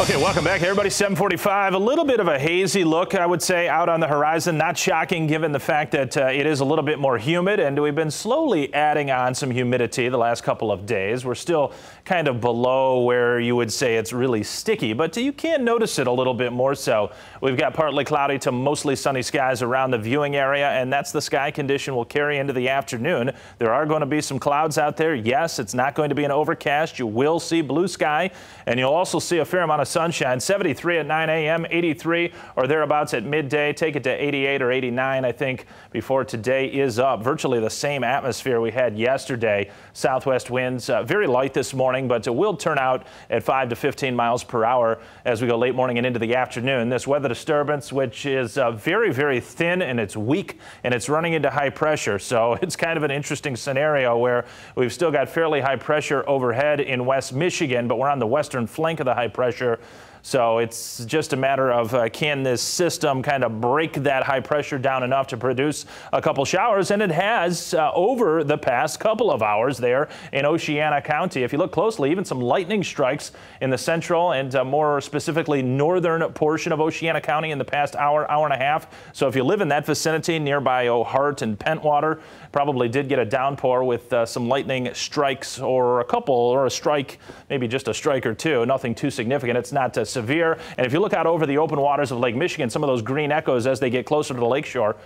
Okay, welcome back, everybody. 7:45. A little bit of a hazy look, I would say, out on the horizon. Not shocking given the fact that it is a little bit more humid, and we've been slowly adding on some humidity the last couple of days. We're still kind of below where you would say it's really sticky, but you can notice it a little bit more so. We've got partly cloudy to mostly sunny skies around the viewing area, and that's the sky condition we'll carry into the afternoon. There are going to be some clouds out there. Yes, it's not going to be an overcast. You will see blue sky, and you'll also see a fair amount of sunshine. 73 at 9 a.m., 83 or thereabouts at midday. Take it to 88 or 89, I think, before today is up. Virtually the same atmosphere we had yesterday. Southwest winds very light this morning, but it will turn out at 5 to 15 miles per hour as we go late morning and into the afternoon. This weather disturbance, which is very, very thin and it's weak and it's running into high pressure. So it's kind of an interesting scenario where we've still got fairly high pressure overhead in West Michigan, but we're on the western flank of the high pressure. So it's just a matter of can this system kind of break that high pressure down enough to produce a couple showers, and it has over the past couple of hours there in Oceana County. If you look closely, even some lightning strikes in the central and more specifically northern portion of Oceana County in the past hour, hour and a half. So if you live in that vicinity nearby O'Hart and Pentwater, probably did get a downpour with some lightning strikes or a couple or a strike, maybe just a strike or two. Nothing too significant. It's not severe. And if you look out over the open waters of Lake Michigan, some of those green echoes as they get closer to the lakeshore,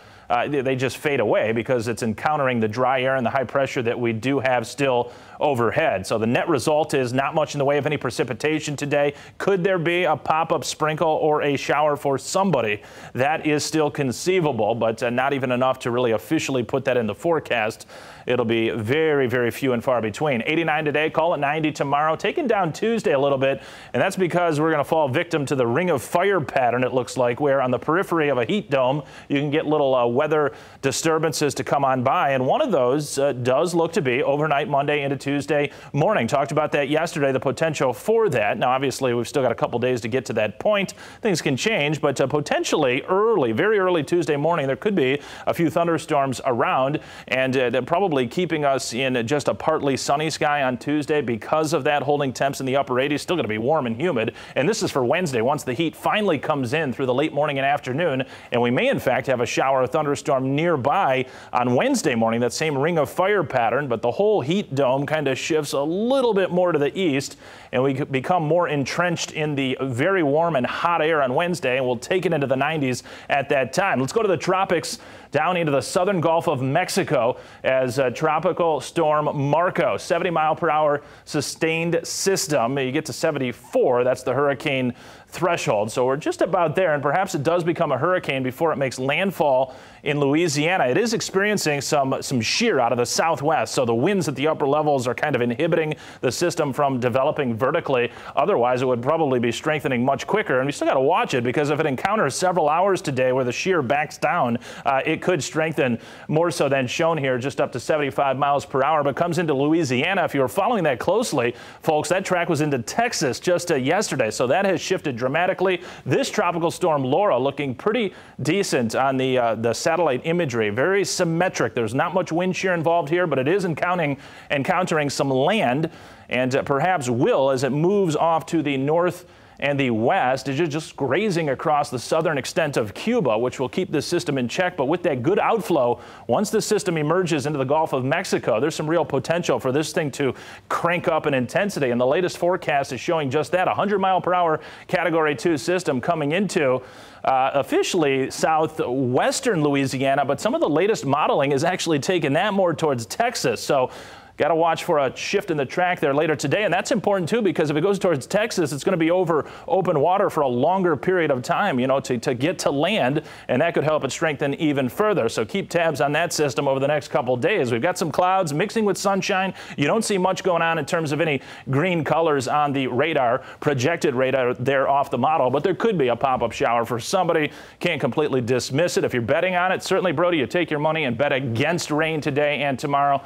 they just fade away because it's encountering the dry air and the high pressure that we do have still overhead. So the net result is not much in the way of any precipitation today. Could there be a pop-up sprinkle or a shower for somebody? That is still conceivable, but not even enough to really officially put that in the forecast. It'll be very, very few and far between. 89 today, call it 90 tomorrow. Taking down Tuesday a little bit, and that's because we're going to fall victim to the ring of fire pattern, it looks like, where on the periphery of a heat dome, you can get little weather disturbances to come on by, and one of those does look to be overnight Monday into Tuesday morning. Talked about that yesterday, the potential for that. Now, obviously, we've still got a couple days to get to that point. Things can change, but potentially early, very early Tuesday morning, there could be a few thunderstorms around, and probably keeping us in just a partly sunny sky on Tuesday because of that, holding temps in the upper 80s. Still going to be warm and humid, and this is for Wednesday once the heat finally comes in through the late morning and afternoon, and we may in fact have a shower or thunderstorm nearby on Wednesday morning, that same ring of fire pattern, but the whole heat dome kind of shifts a little bit more to the east, and we become more entrenched in the very warm and hot air on Wednesday, and we'll take it into the 90s at that time. Let's go to the tropics, down into the southern Gulf of Mexico as Tropical Storm Marco, 70 mile per hour sustained system. You get to 74, that's the hurricane threshold. So we're just about there, and perhaps it does become a hurricane before it makes landfall in Louisiana. It is experiencing some shear out of the southwest, so the winds at the upper levels are kind of inhibiting the system from developing vertically. Otherwise, it would probably be strengthening much quicker, and we still got to watch it because if it encounters several hours today where the shear backs down, it could strengthen more so than shown here, just up to 75 miles per hour, but comes into Louisiana. If you were following that closely, folks, that track was into Texas just yesterday, so that has shifted dramatically. This tropical storm Laura looking pretty decent on the satellite imagery, very symmetric. There's not much wind shear involved here, but it is encountering some land, and perhaps will as it moves off to the north and the west. Is just grazing across the southern extent of Cuba, which will keep this system in check. But with that good outflow, once the system emerges into the Gulf of Mexico, there's some real potential for this thing to crank up in intensity. And the latest forecast is showing just that, 100 mile per hour Category 2 system coming into officially southwestern Louisiana, but some of the latest modeling is actually taking that more towards Texas. So got to watch for a shift in the track there later today, and that's important too because if it goes towards Texas, it's going to be over open water for a longer period of time, you know, to get to land, and that could help it strengthen even further. So keep tabs on that system over the next couple days. We've got some clouds mixing with sunshine. You don't see much going on in terms of any green colors on the radar, projected radar there off the model, but there could be a pop-up shower for somebody. Can't completely dismiss it. If you're betting on it, certainly, Brody, you take your money and bet against rain today and tomorrow.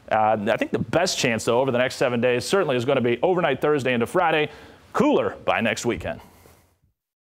I think the best chance, though, over the next 7 days certainly is going to be overnight Thursday into Friday, cooler by next weekend.